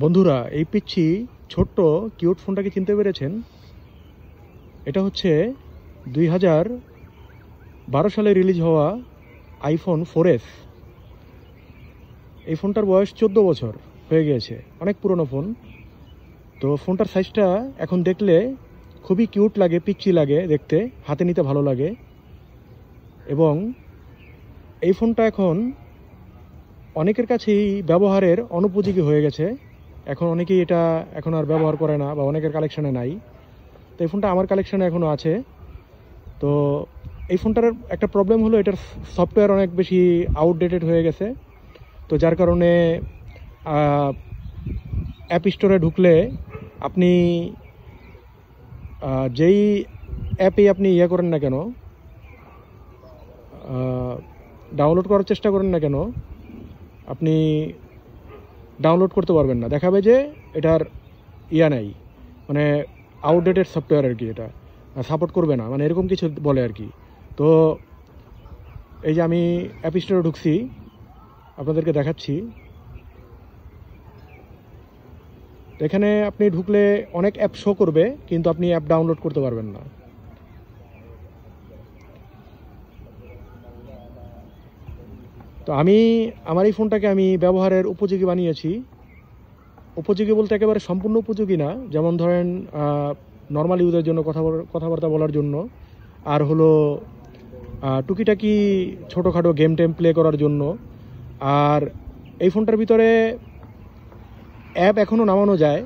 বন্ধুরা, এই পিচ্ছি ছোট্ট কিউট ফোনটাকে চিনতে পেরেছেন? এটা হচ্ছে 2012 সালে রিলিজ হওয়া আইফোন 4S। এই ফোনটার বয়স 14 বছর হয়ে গিয়েছে, অনেক পুরনো ফোন। তো ফোনটার সাইজটা এখন দেখলে খুবই কিউট লাগে, পিচ্ছি লাগে দেখতে, হাতে নিতে ভালো লাগে। এবং এই ফোনটা এখন অনেকের কাছেই ব্যবহারের অনুপযোগী হয়ে গেছে। এখন অনেকেই এটা এখন আর ব্যবহার করে না, বা অনেকের কালেকশানে নাই। তো এই ফোনটা আমার কালেকশানে এখনও আছে। তো এই ফোনটার একটা প্রবলেম হলো, এটার সফটওয়্যার অনেক বেশি আউটডেটেড হয়ে গেছে। তো যার কারণে অ্যাপ স্টোরে ঢুকলে আপনি যেই অ্যাপে আপনি করেন না কেন, ডাউনলোড করার চেষ্টা করেন না কেন, আপনি ডাউনলোড করতে পারবেন না। দেখাবে যে এটার নাই, মানে আউটডেটেড সফটওয়্যার আর কি, এটা সাপোর্ট করবে না, মানে এরকম কিছু বলে আর কি। তো এই যে আমি অ্যাপ স্টোরে ঢুকছি, আপনাদেরকে দেখাচ্ছি। এখানে আপনি ঢুকলে অনেক অ্যাপ শো করবে, কিন্তু আপনি অ্যাপ ডাউনলোড করতে পারবেন না। তো আমার এই ফোনটাকে আমি ব্যবহারের উপযোগী বানিয়েছি। উপযোগী বলতে একেবারে সম্পূর্ণ উপযোগী না, যেমন ধরেন নর্মাল ইউজের জন্য কথাবার্তা বলার জন্য, আর হলো টুকিটাকি ছোটোখাটো গেম টেম প্লে করার জন্য। আর এই ফোনটার ভিতরে অ্যাপ এখনও নামানো যায়,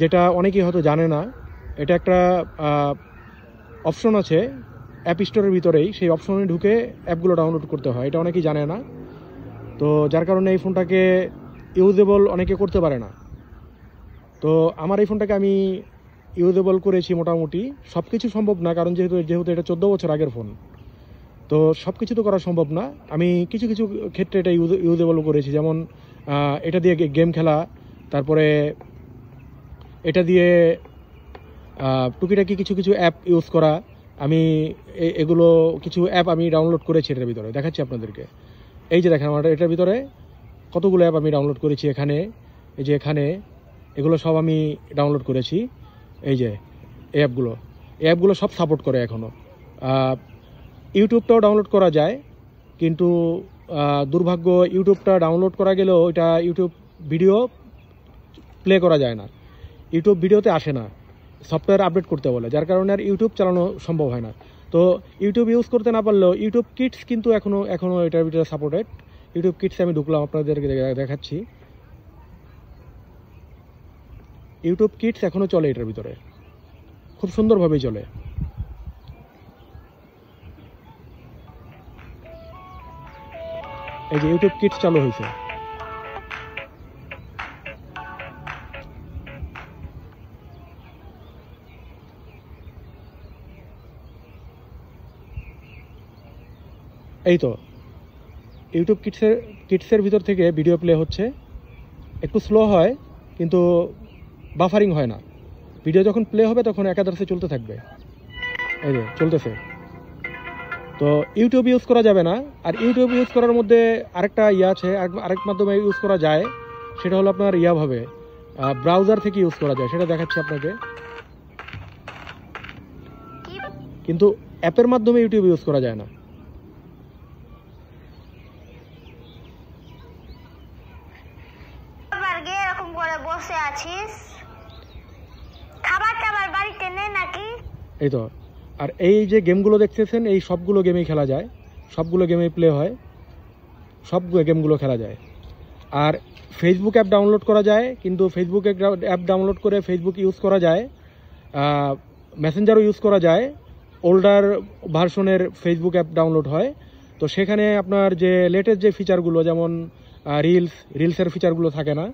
যেটা অনেকেই হয়তো জানে না। এটা একটা অপশন আছে অ্যাপ স্টোরের ভিতরেই, সেই অপশনে ঢুকে অ্যাপগুলো ডাউনলোড করতে হয়, এটা অনেকেই জানে না। তো যার কারণে এই ফোনটাকে ইউজেবল অনেকে করতে পারে না। তো আমার এই ফোনটাকে আমি ইউজেবল করেছি মোটামুটি। সব কিছু সম্ভব না, কারণ যেহেতু এটা 14 বছর আগের ফোন, তো সব কিছু তো করা সম্ভব না। আমি কিছু কিছু ক্ষেত্রে এটা ইউজেবল করেছি, যেমন এটা দিয়ে গেম খেলা, তারপরে এটা দিয়ে টুকিটাকি কিছু কিছু অ্যাপ ইউজ করা। আমি এগুলো কিছু অ্যাপ আমি ডাউনলোড করেছি এটার ভিতরে, দেখাচ্ছি আপনাদেরকে। এই যে দেখেন, আমার এটার ভিতরে কতগুলো অ্যাপ আমি ডাউনলোড করেছি। এখানে এই যে এখানে এগুলো সব আমি ডাউনলোড করেছি। এই যে এই অ্যাপগুলো সব সাপোর্ট করে এখনও। ইউটিউবটাও ডাউনলোড করা যায়, কিন্তু দুর্ভাগ্য ইউটিউবটা ডাউনলোড করা গেলেও এটা ইউটিউব ভিডিও প্লে করা যায় না, ইউটিউব ভিডিওতে আসে না, সফটওয়্যার আপডেট করতে বলে, যার কারণে আর ইউটিউব চালানো সম্ভব হয় না। তো ইউটিউব ইউজ করতে না পারলেও ইউটিউব কিডস কিন্তু এখনও এটার ভিতরে সাপোর্টেড। ইউটিউব কিডসে আমি ঢুকলাম, আপনাদেরকে দেখাচ্ছি। ইউটিউব কিডস এখনও চলে এটার ভিতরে, খুব সুন্দরভাবেই চলে। এই যে ইউটিউব কিডস চালু হয়েছে। এই তো ইউটিউব কিডসের ভিতর থেকে ভিডিও প্লে হচ্ছে। একটু স্লো হয়, কিন্তু বাফারিং হয় না। ভিডিও যখন প্লে হবে তখন একাধারে চলতে থাকবে। এই যে চলতেছে। তো ইউটিউব ইউজ করা যাবে না। আর ইউটিউব ইউজ করার মধ্যে আরেকটা আছে, আরেক মাধ্যমে ইউজ করা যায়, সেটা হলো আপনার ভাবে ব্রাউজার থেকে ইউজ করা যায়, সেটা দেখাচ্ছি আপনাকে। কিন্তু অ্যাপের মাধ্যমে ইউটিউব ইউজ করা যায় না। এই তো। আর এই যে গেমগুলো দেখতেছেন, এই সবগুলো গেমেই খেলা যায়, সবগুলো গেমেই প্লে হয়, সব গেমগুলো খেলা যায়। আর ফেসবুক অ্যাপ ডাউনলোড করা যায়, কিন্তু ফেসবুক অ্যাপ ডাউনলোড করে ফেসবুক ইউজ করা যায়, মেসেঞ্জারও ইউজ করা যায়। ওল্ডার ভার্সনের ফেসবুক অ্যাপ ডাউনলোড হয়, তো সেখানে আপনার যে লেটেস্ট যে ফিচারগুলো, যেমন রিলসের ফিচারগুলো থাকে না।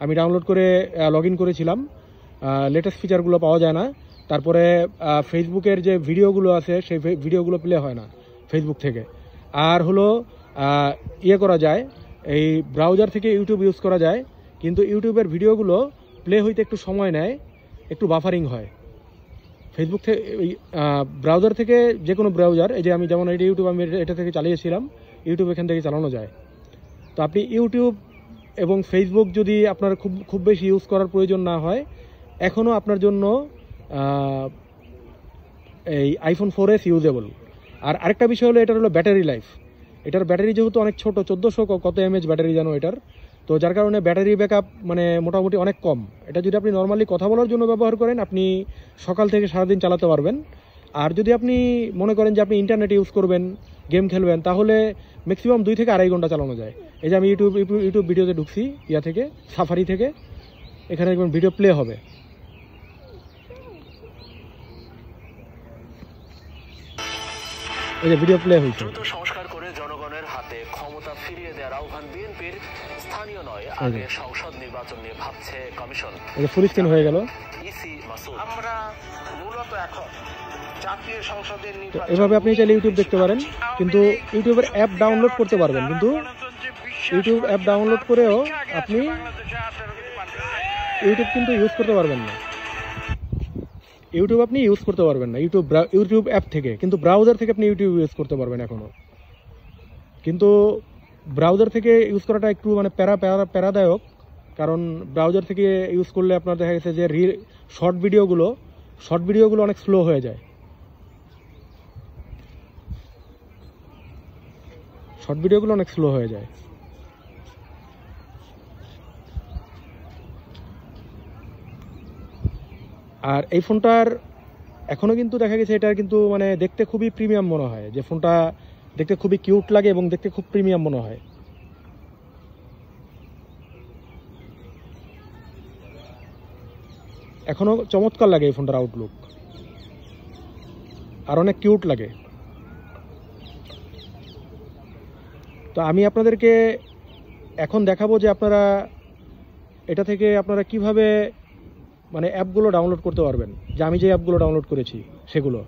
আমি ডাউনলোড করে লগ ইন করেছিলাম, লেটেস্ট ফিচারগুলো পাওয়া যায় না। তারপরে ফেসবুকের যে ভিডিওগুলো আছে, সেই ভিডিওগুলো প্লে হয় না ফেসবুক থেকে। আর হলো করা যায়, এই ব্রাউজার থেকে ইউটিউব ইউজ করা যায়, কিন্তু ইউটিউবের ভিডিওগুলো প্লে হইতে একটু সময় নেয়, একটু বাফারিং হয়। ফেসবুক থেকে ব্রাউজার থেকে, যে কোনো ব্রাউজার, এই যে আমি যেমন ইউটিউব আমি এটা থেকে চালিয়েছিলাম, ইউটিউব এখান থেকে চালানো যায়। তো আপনি ইউটিউব এবং ফেসবুক যদি আপনার খুব খুব বেশি ইউজ করার প্রয়োজন না হয়, এখনও আপনার জন্য এই আইফোন 4S ইউজেবল। আর আরেকটা বিষয় হলো, এটার হলো ব্যাটারি লাইফ। এটার ব্যাটারি যেহেতু অনেক ছোট, 1400 কত এমএএইচ ব্যাটারি জানো এটার, তো যার কারণে ব্যাটারি ব্যাকআপ মানে মোটামুটি অনেক কম। এটা যদি আপনি নর্মালি কথা বলার জন্য ব্যবহার করেন, আপনি সকাল থেকে সারাদিন চালাতে পারবেন। আর যদি আপনি মনে করেন যে আপনি ইন্টারনেট ইউজ করবেন, গেম খেলবেন, তাহলে ম্যাক্সিমাম 2 থেকে 2.5 ঘন্টা চালানো যায়। এই যে আমি ইউটিউব ভিডিওতে ঢুকছি, ইয়া থেকে, সাফারি থেকে, এখানে দেখবেন ভিডিও প্লে হবে। এই যে ভিডিও প্লে হয়েছে। দ্রুত সংস্কার করে জনগণের হাতে ক্ষমতা ফিরিয়ে দেওয়ার আহ্বান বিএনপির। স্থানীয় নয়, আগে সংসদ নির্বাচন নিয়ে ভাবছে কমিশন। এই যে ফুল স্ক্রিন হয়ে গেল। ইসি মাসুদ। আমরা মূলত এখন জাতীয় সংসদের নির্বাচন, এভাবে আপনি চাইলে ইউটিউব দেখতে পারেন, কিন্তু ইউটিউবের অ্যাপ ডাউনলোড করতে পারবেন, কিন্তু ইউটিউব অ্যাপ ডাউনলোড করেও আপনি ইউটিউব কিন্তু ইউজ করতে পারবেন না। ইউটিউব আপনি ইউজ করতে পারবেন না ইউটিউব অ্যাপ থেকে, কিন্তু ব্রাউজার থেকে আপনি ইউটিউব ইউজ করতে পারবেন এখনো। কিন্তু ব্রাউজার থেকে ইউজ করাটা একটু মানে প্যারাদায়ক, কারণ ব্রাউজার থেকে ইউজ করলে আপনার দেখা গেছে যে শর্ট ভিডিওগুলো অনেক স্লো হয়ে যায়। আর এই ফোনটার এখনো কিন্তু দেখা গেছে এটার কিন্তু মানে দেখতে খুবই প্রিমিয়াম মনে হয়, যে ফোনটা দেখতে খুবই কিউট লাগে এবং দেখতে খুব প্রিমিয়াম মনে হয়। এখনো চমৎকার লাগে এই ফোনটার আউটলুক, আর অনেক কিউট লাগে। তো আমি আপনাদেরকে এখন দেখাবো যে আপনারা এটা থেকে আপনারা কিভাবে মানে অ্যাপগুলো ডাউনলোড করতে পারবেন, যে আমি যে অ্যাপগুলো ডাউনলোড করেছি সেগুলো।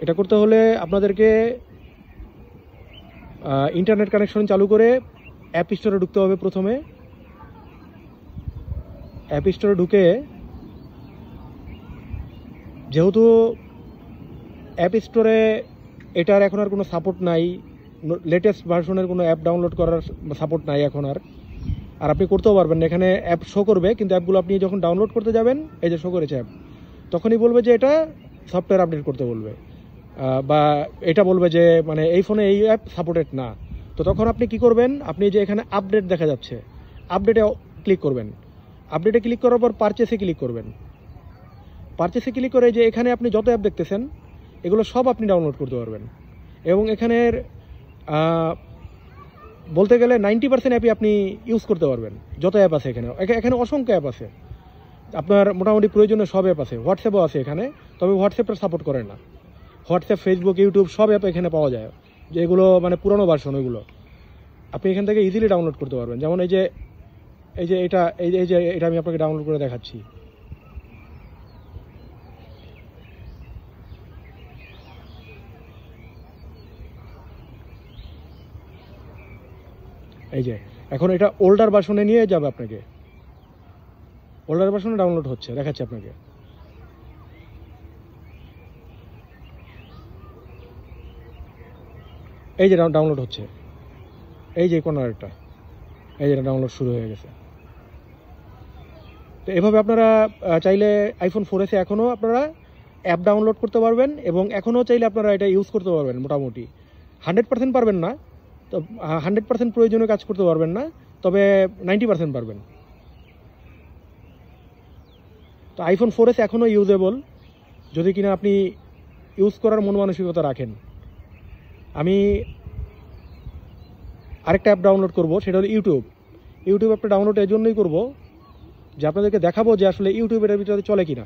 এটা করতে হলে আপনাদেরকে ইন্টারনেট কানেকশন চালু করে অ্যাপ স্টোরে ঢুকতে হবে। প্রথমে অ্যাপ স্টোরে ঢুকে, যেহেতু অ্যাপ স্টোরে এটার এখন আর কোনো সাপোর্ট নাই, লেটেস্ট ভার্সনের কোনো অ্যাপ ডাউনলোড করার সাপোর্ট নাই এখন আর আপনি করতেও পারবেন না। এখানে অ্যাপ শো করবে, কিন্তু অ্যাপগুলো আপনি যখন ডাউনলোড করতে যাবেন, এই যে শো করেছে অ্যাপ, তখনই বলবে যে এটা সফটওয়্যার আপডেট করতে বলবে, বা এটা বলবে যে মানে এই ফোনে এই অ্যাপ সাপোর্টেড না। তো তখন আপনি কি করবেন, আপনি যে এখানে আপডেট দেখা যাচ্ছে, আপডেটে ক্লিক করবেন। আপডেটে ক্লিক করার পর পারচেসে ক্লিক করবেন। পারচেসে ক্লিক করে যে এখানে আপনি যত অ্যাপ দেখতেছেন এগুলো সব আপনি ডাউনলোড করতে পারবেন। এবং এখানের বলতে গেলে 90% অ্যাপই আপনি ইউজ করতে পারবেন। যত অ্যাপ আছে এখানে অসংখ্য অ্যাপ আছে, আপনার মোটামুটি প্রয়োজনীয় সব অ্যাপ আছে। হোয়াটসঅ্যাপও আছে এখানে, তবে হোয়াটসঅ্যাপটা সাপোর্ট করে না। হোয়াটসঅ্যাপ, ফেসবুক, ইউটিউব সব অ্যাপ এখানে পাওয়া যায়, যেগুলো মানে পুরনো ভার্সন, ওইগুলো আপনি এখান থেকে ইজিলি ডাউনলোড করতে পারবেন। যেমন এই যে এটা আমি আপনাকে ডাউনলোড করে দেখাচ্ছি। এই যে এখন এটা ওল্ডার ভার্সনে নিয়ে যাবে আপনাকে, ওল্ডার ভার্সনে ডাউনলোড হচ্ছে, দেখাচ্ছি আপনাকে। এই যে ডাউনলোড হচ্ছে, এই যে কর্নারটা, এই যে ডাউনলোড শুরু হয়ে গেছে। তো এভাবে আপনারা চাইলে আইফোন 4S এখনও আপনারা অ্যাপ ডাউনলোড করতে পারবেন, এবং এখনও চাইলে আপনারা এটা ইউজ করতে পারবেন। মোটামুটি 100% পারবেন না, তো 100% প্রয়োজনীয় কাজ করতে পারবেন না, তবে 90% পারবেন। তো আইফোন 4S এখনও ইউজেবল, যদি কিনা আপনি ইউজ করার মন মানসিকতা রাখেন। আমি আরেকটা অ্যাপ ডাউনলোড করব, সেটা হলো ইউটিউব অ্যাপটা ডাউনলোড এর জন্যই করব যে আপনাদেরকে দেখাবো যে আসলে ইউটিউব এর ভিতরে চলে কিনা।